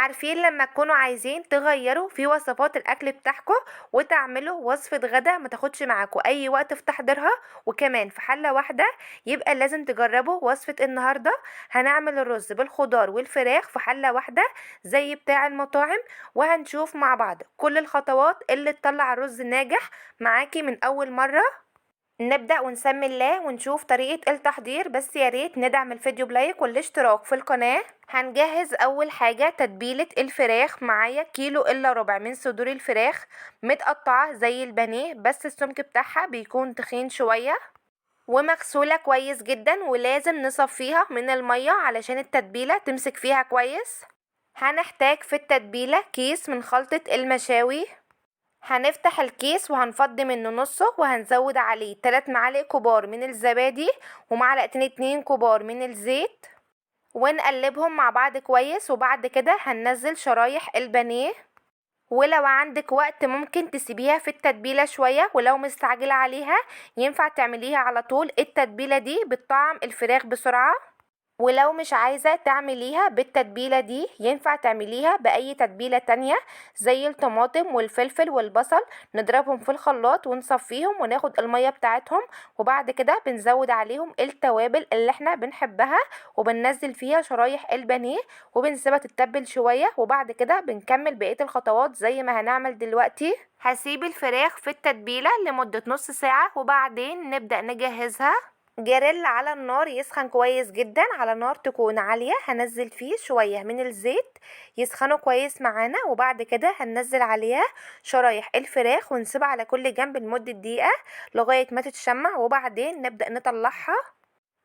عارفين لما تكونوا عايزين تغيروا في وصفات الاكل بتاعكم وتعملوا وصفة غدا ما تاخدش معاكم اي وقت في تحضيرها، وكمان في حلة واحدة، يبقى لازم تجربوا وصفة النهاردة. هنعمل الرز بالخضار والفراخ في حلة واحدة زي بتاع المطاعم، وهنشوف مع بعض كل الخطوات اللي تطلع الرز ناجح معاكي من اول مرة. نبدأ ونسمي الله ونشوف طريقة التحضير، بس يا ريت ندعم الفيديو بلايك والاشتراك في القناة. هنجهز اول حاجة تتبيلة الفراخ. معايا كيلو الا ربع من صدور الفراخ متقطعة زي البانيه، بس السمك بتاعها بيكون تخين شوية، ومغسولة كويس جدا، ولازم نصفيها من المية علشان التتبيلة تمسك فيها كويس. هنحتاج في التتبيلة كيس من خلطة المشاوي. هنفتح الكيس وهنفضي منه نصه، وهنزود عليه 3 معالق كبار من الزبادي ومعلقتين 2 كبار من الزيت، ونقلبهم مع بعض كويس. وبعد كده هننزل شرايح البانيه، ولو عندك وقت ممكن تسيبيها في التتبيلة شوية، ولو مستعجلة عليها ينفع تعمليها على طول. التتبيلة دي بتطعم الفراخ بسرعة، ولو مش عايزة تعمليها بالتتبيلة دي ينفع تعمليها بأي تتبيلة تانية زي الطماطم والفلفل والبصل. نضربهم في الخلاط ونصفيهم وناخد المية بتاعتهم، وبعد كده بنزود عليهم التوابل اللي احنا بنحبها، وبننزل فيها شرايح البانيه وبنسيبها تتبل شوية، وبعد كده بنكمل بقية الخطوات زي ما هنعمل دلوقتي. هسيب الفراخ في التتبيلة لمدة نص ساعة وبعدين نبدأ نجهزها. جريل على النار يسخن كويس جدا، على نار تكون عالية. هنزل فيه شوية من الزيت يسخنوا كويس معانا، وبعد كده هننزل عليها شرايح الفراخ ونسيبها على كل جنب لمدة دقيقة لغاية ما تتشمع، وبعدين نبدأ نطلعها.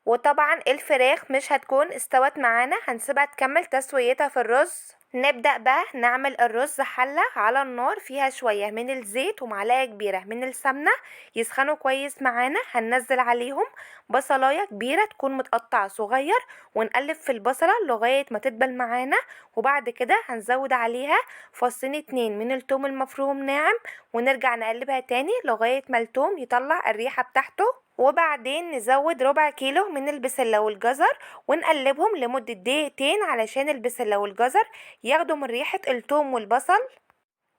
وطبعا الفراخ مش هتكون استوت معانا، هنسيبها تكمل تسويتها في الرز. نبدأ بقى نعمل الرز. حلة على النار فيها شوية من الزيت ومعلقة كبيرة من السمنة يسخنوا كويس معانا. هننزل عليهم بصلاية كبيرة تكون متقطعة صغير، ونقلب في البصلة لغاية ما تدبل معانا، وبعد كده هنزود عليها فصين 2 من التوم المفروم ناعم، ونرجع نقلبها تاني لغاية ما التوم يطلع الريحة بتاعته. وبعدين نزود ربع كيلو من البسلة والجزر ونقلبهم لمدة دقيقتين علشان البسلة والجزر ياخدوا من ريحة الثوم والبصل.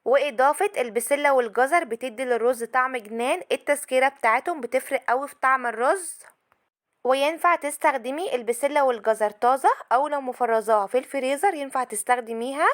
وإضافة البسلة والجزر بتدي للرز طعم جنان، التسكيرة بتاعتهم بتفرق قوي في طعم الرز. وينفع تستخدمي البسلة والجزر طازة، أو لو مفرزاها في الفريزر ينفع تستخدميها.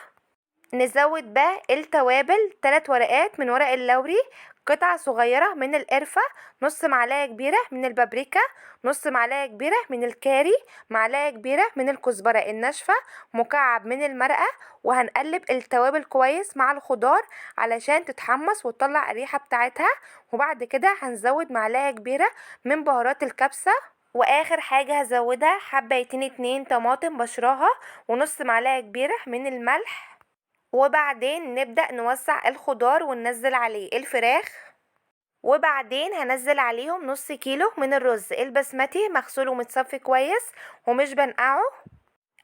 نزود بقى التوابل: 3 ورقات من ورق اللوري، قطعة صغيرة من القرفة، نص معلقة كبيرة من البابريكا، نص معلقة كبيرة من الكاري، معلقة كبيرة من الكزبرة الناشفة، مكعب من المرقة. وهنقلب التوابل كويس مع الخضار علشان تتحمص وتطلع الريحة بتاعتها، وبعد كده هنزود معلقة كبيرة من بهارات الكبسة. واخر حاجة هزودها حبايتين 2 طماطم بشراها، ونص معلقة كبيرة من الملح. وبعدين نبدأ نوسع الخضار وننزل عليه الفراخ، وبعدين هنزل عليهم نص كيلو من الرز البسمتي مغسول ومتصفي كويس ومش بنقعه.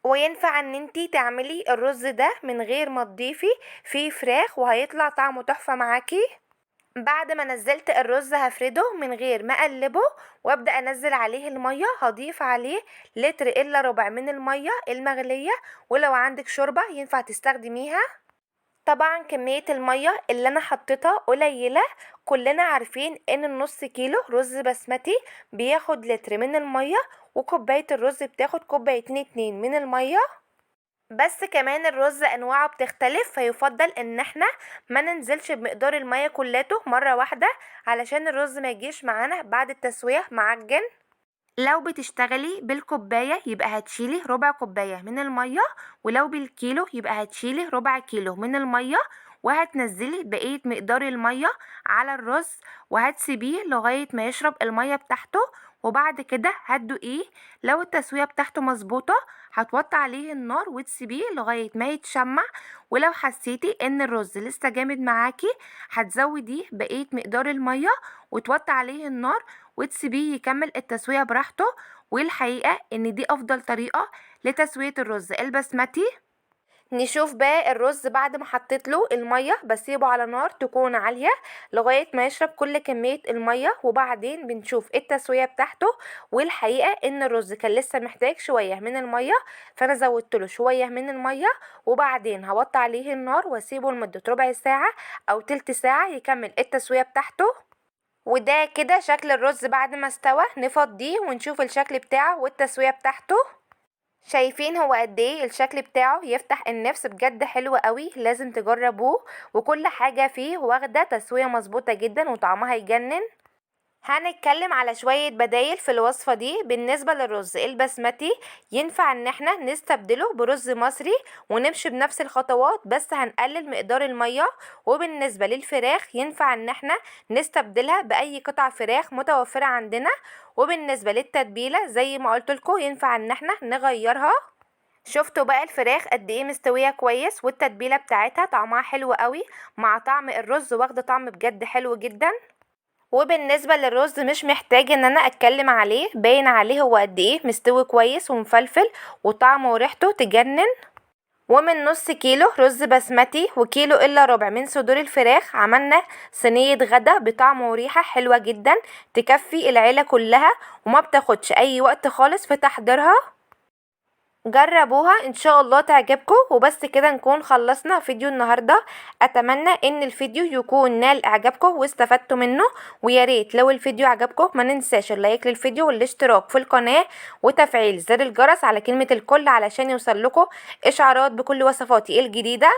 وينفع ان انتي تعملي الرز ده من غير ما تضيفي فيه فراخ، وهيطلع طعمه تحفة معاكي. بعد ما نزلت الرز هفرده من غير ما اقلبه، وابدا انزل عليه الميه. هضيف عليه لتر الا ربع من الميه المغليه، ولو عندك شوربه ينفع تستخدميها. طبعا كمية المية اللي انا حطيتها قليلة، كلنا عارفين ان النص كيلو رز بسمتي بياخد لتر من المية، وكوباية الرز بتاخد كوبايتين 2 من المية. بس كمان الرز انواعه بتختلف، فيفضل ان احنا ما ننزلش بمقدار المية كلته مرة واحدة علشان الرز ما يجيش معانا بعد التسوية معجن. لو بتشتغلي بالكوباية يبقى هتشيلي ربع كوباية من المية، ولو بالكيلو يبقى هتشيلي ربع كيلو من المية، وهتنزلي بقية مقدار المية على الرز وهتسيبيه لغاية ما يشرب المية بتاعته. وبعد كده هتدوقيه، لو التسوية بتاعته مظبوطة هتوطي عليه النار وتسيبيه لغاية ما يتشمع. ولو حسيتي ان الرز لسه جامد معاكي هتزوديه بقية مقدار المية وتوطي عليه النار وتسيبيه يكمل التسوية براحته. والحقيقة ان دي افضل طريقة لتسوية الرز البسمتي. نشوف بقى الرز بعد ما حطيت له الميه بسيبه على نار تكون عاليه لغايه ما يشرب كل كميه الميه، وبعدين بنشوف التسويه بتاعته. والحقيقه ان الرز كان لسه محتاج شويه من الميه، فانا زودت له شويه من الميه، وبعدين هوطي عليه النار واسيبه لمده ربع ساعه او تلت ساعه يكمل التسويه بتاعته. وده كده شكل الرز بعد ما استوى. نفضيه ونشوف الشكل بتاعه والتسويه بتاعته. شايفين هو قد ايه الشكل بتاعه يفتح النفس، بجد حلو قوي، لازم تجربوه. وكل حاجة فيه واخدة تسوية مظبوطة جدا وطعمها يجنن. هنتكلم على شوية بدايل في الوصفة دي. بالنسبة للرز البسمتي ينفع ان احنا نستبدله برز مصري ونمشي بنفس الخطوات، بس هنقلل مقدار المية. وبالنسبة للفراخ ينفع ان احنا نستبدلها بأي قطع فراخ متوفرة عندنا. وبالنسبة للتتبيلة زي ما قلتلكوا ينفع ان احنا نغيرها. شفتوا بقى الفراخ قد ايه مستويه كويس، والتتبيله بتاعتها طعمها حلو قوي مع طعم الرز، واخده طعم بجد حلو جدا. وبالنسبه للرز مش محتاج ان انا اتكلم عليه، باين عليه هو قد ايه مستوي كويس ومفلفل وطعمه وريحته تجنن. ومن نص كيلو رز بسمتي وكيلو الا ربع من صدور الفراخ عملنا صينيه غدا بطعم وريحه حلوه جدا تكفي العيله كلها، وما بتاخدش اي وقت خالص في تحضيرها. جربوها ان شاء الله تعجبكم. وبس كده نكون خلصنا فيديو النهارده. اتمنى ان الفيديو يكون نال اعجابكم واستفدتوا منه. ويا ريت لو الفيديو عجبكم ما ننساش اللايك للفيديو والاشتراك في القناه وتفعيل زر الجرس على كلمه الكل علشان يوصل لكم اشعارات بكل وصفاتي الجديده.